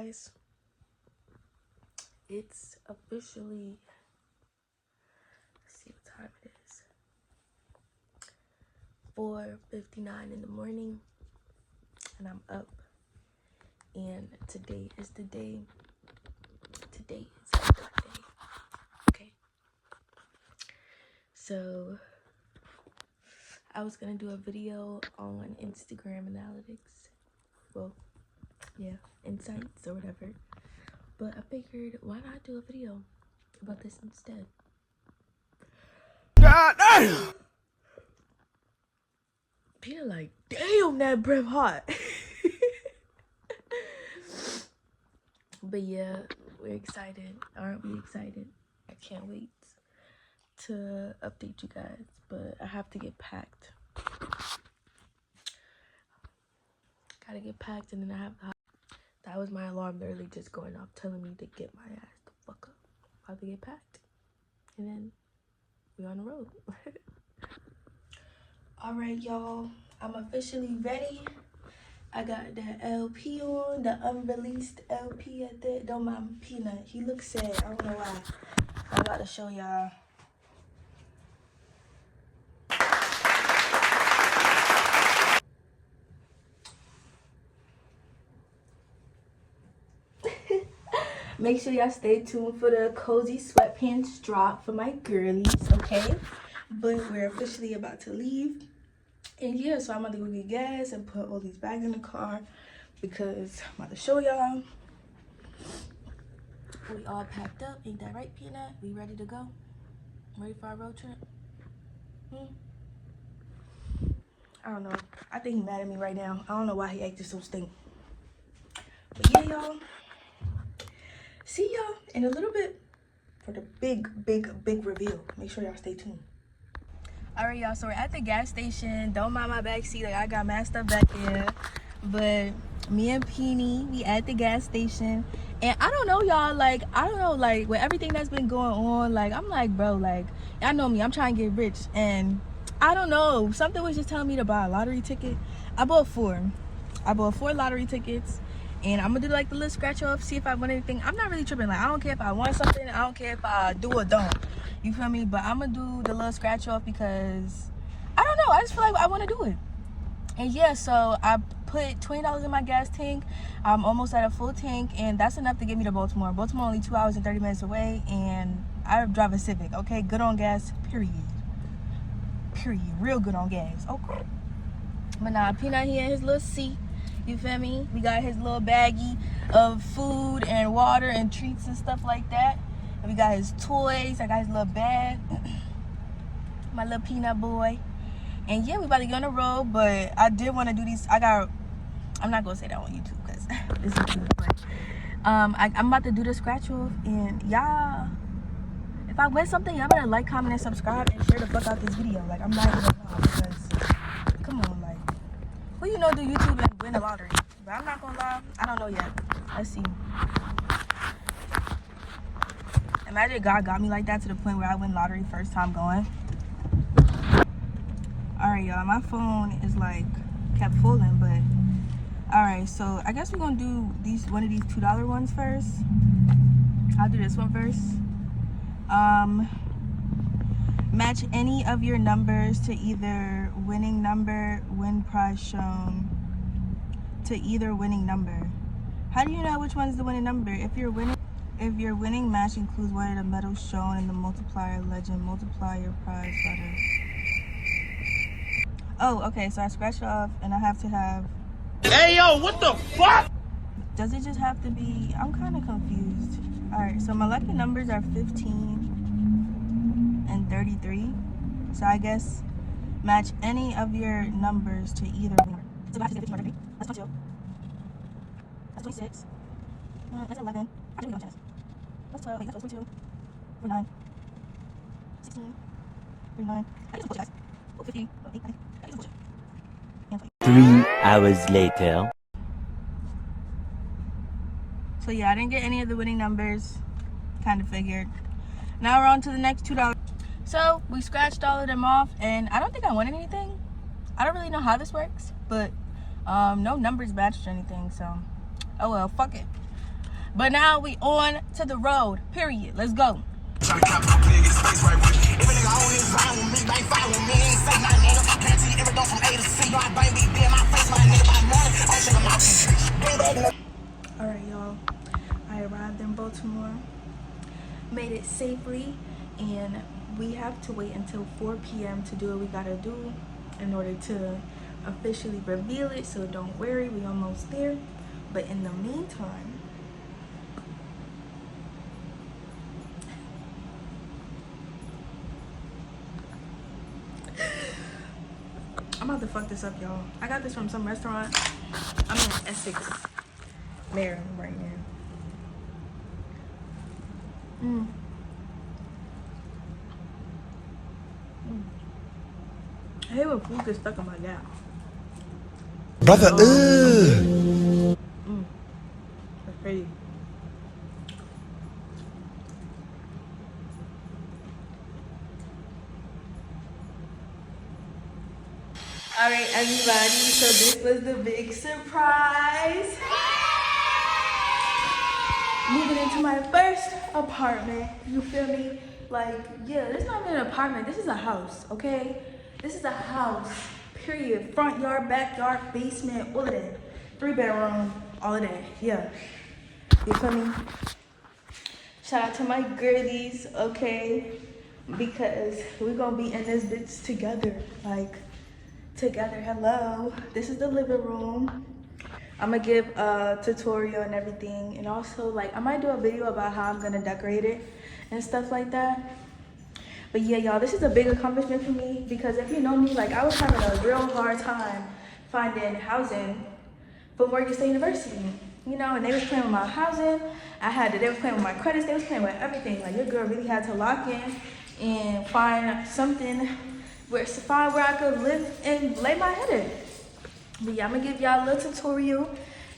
guys, it's officially, let's see what time it is, 4:59 in the morning, and I'm up, and today is the day. Today is the day. Okay, so I was gonna do a video on Instagram analytics, well, yeah, insights or whatever, but I figured, why not do a video about this instead? God damn! Peter, like, damn, that breath hot. But yeah, we're excited. Aren't we excited? I can't wait to update you guys, but I have to get packed. Gotta get packed, and then I have the. That was my alarm literally just going off, telling me to get my ass the fuck up. I have to get packed, and then we're on the road. All right, y'all, I'm officially ready. I got the LP on, the unreleased LP at that. Don't mind Peanut, he looks sad. I don't know why. I'm about to show y'all. Make sure y'all stay tuned for the cozy sweatpants drop for my girlies, okay? But we're officially about to leave. And yeah, so I'm about to go get gas and put all these bags in the car because I'm about to show y'all. We all packed up, ain't that right, Peanut? We ready to go? Ready for our road trip? I don't know. I think he's mad at me right now. I don't know why he acted so stink. But yeah, y'all. See y'all in a little bit for the big reveal. Make sure y'all stay tuned. All right, y'all, so we're at the gas station. Don't mind my back seat, like I got mad stuff back there. But me and Peony, we at the gas station. And I don't know, y'all, like, I don't know, like, with everything that's been going on, like, I'm like, bro, like, y'all know me, I'm trying to get rich. And I don't know, something was just telling me to buy a lottery ticket. I bought four lottery tickets. And I'm gonna do like the little scratch off, see if I win anything. I'm not really tripping. Like, I don't care if I won something. I don't care if I do or don't. You feel me? But I'm gonna do the little scratch off because I don't know. I just feel like I want to do it. And yeah, so I put $20 in my gas tank. I'm almost at a full tank, and that's enough to get me to Baltimore. Baltimore only 2 hours and 30 minutes away, and I drive a Civic. Okay, good on gas. Period. Real good on gas. Okay. But nah, Peanut here in his little seat. You feel me? We got his little baggie of food and water and treats and stuff like that. And we got his toys. I got his little bag. My little Peanut boy. And yeah, we about to get on the road, but I did want to do these. I'm not going to say that on YouTube because this is YouTube. But I'm about to do the scratch off. And y'all, if I win something, y'all better like, comment, and subscribe and share the fuck out this video. Like, I'm not even gonna lie, because come on, like, who you know do YouTube and win the lottery? But I'm not gonna lie, I don't know yet. Let's see. Imagine God got me like that to the point where I win lottery first time going. Alright, y'all, my phone is like kept falling, but alright, so I guess we're gonna do one of these $2 ones first. I'll do this one first. Match any of your numbers to either winning number, win prize shown to either winning number. How do you know which one is the winning number? If your winning match includes one of the medals shown in the multiplier legend, multiply your prize letters. Oh, okay, so I scratched off and I have to have... Hey, yo, what the fuck? Does it just have to be... I'm kind of confused. Alright, so my lucky numbers are 15 and 33. So I guess match any of your numbers to either number. So match 15 or 33. That's 22. That's 26. That's 11. I think we don't chance. That's 12. Wait, that's 22. 49. 16. 39. I just guys. Oh, 50. Oh, 8. I just 3 hours later. So yeah, I didn't get any of the winning numbers. Kind of figured. Now we're on to the next $2. So we scratched all of them off, and I don't think I won anything. I don't really know how this works, but no numbers matched or anything, so oh well, fuck it. But now we on to the road, period. Let's go. Alright, y'all. I arrived in Baltimore, made it safely, and we have to wait until 4 p.m. to do what we gotta do in order to officially reveal it. So don't worry, we almost there. But in the meantime, I'm about to fuck this up, y'all. I got this from some restaurant. I'm in Essex, Maryland right now. I hate when food gets stuck on my lap. Brother, That's crazy. All right, everybody. So this was the big surprise. Moving into my first apartment. You feel me? Like, yeah, this is not even an apartment. This is a house, okay? This is a house, period. Front yard, backyard, basement, all of that. 3-bedroom, all of that, yeah. You feel me? Shout out to my girlies, okay? Because we gonna be in this bitch together. Like, together, hello. This is the living room. I'm gonna give a tutorial and everything. And also, like, I might do a video about how I'm gonna decorate it and stuff like that. But yeah, y'all, this is a big accomplishment for me because if you know me, like, I was having a real hard time finding housing for Morgan State University. You know, and they was playing with my housing. They was playing with my credits. They was playing with everything. Like, your girl really had to lock in and find something where I could live and lay my head in. But yeah, I'm gonna give y'all a little tutorial.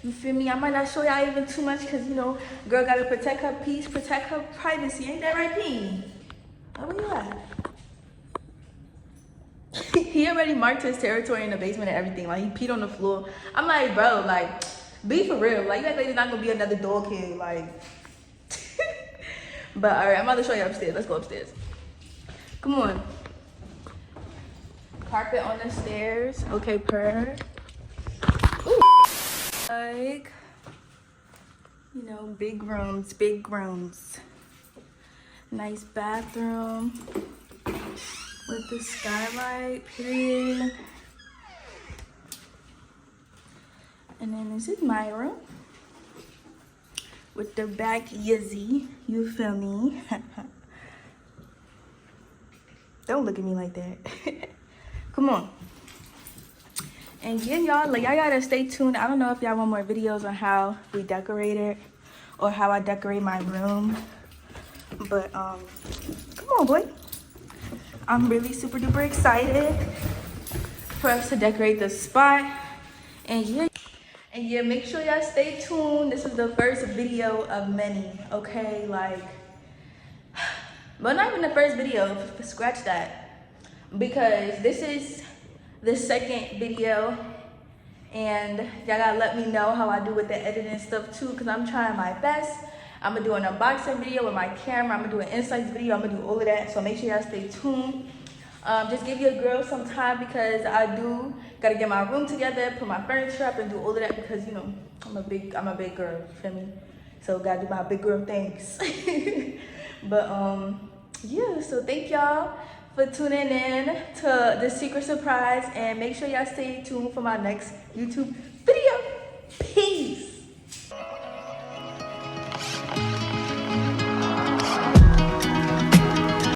You feel me? I might not show y'all even too much because, you know, girl gotta protect her peace, protect her privacy. Ain't that right, P? Where you at? He already marked his territory in the basement and everything. Like, he peed on the floor. I'm like, bro, like, be for real. Like, you act like there's not gonna be another dog here. Like, but all right, I'm about to show you upstairs. Let's go upstairs. Come on. Carpet on the stairs. Okay, purr. Ooh. Like, you know, big rooms, big rooms. Nice bathroom with the skylight, period. And then this is my room with the back yizzy. You feel me? Don't look at me like that. Come on. And yeah, y'all, like, y'all gotta stay tuned. I don't know if y'all want more videos on how we decorate it or how I decorate my room. But, come on, boy. I'm really super duper excited for us to decorate the spot. And yeah, make sure y'all stay tuned. This is the first video of many, okay? Like, but not even the first video, scratch that. Because this is the second video. And y'all gotta let me know how I do with the editing stuff too, because I'm trying my best. I'm gonna do an unboxing video with my camera. I'm gonna do an insights video. I'm gonna do all of that. So make sure y'all stay tuned. Just give your girl some time because I do gotta get my room together, put my furniture up, and do all of that because, you know, I'm a big girl. You feel me? So gotta do my big girl things. But yeah. So thank y'all for tuning in to the secret surprise, and make sure y'all stay tuned for my next YouTube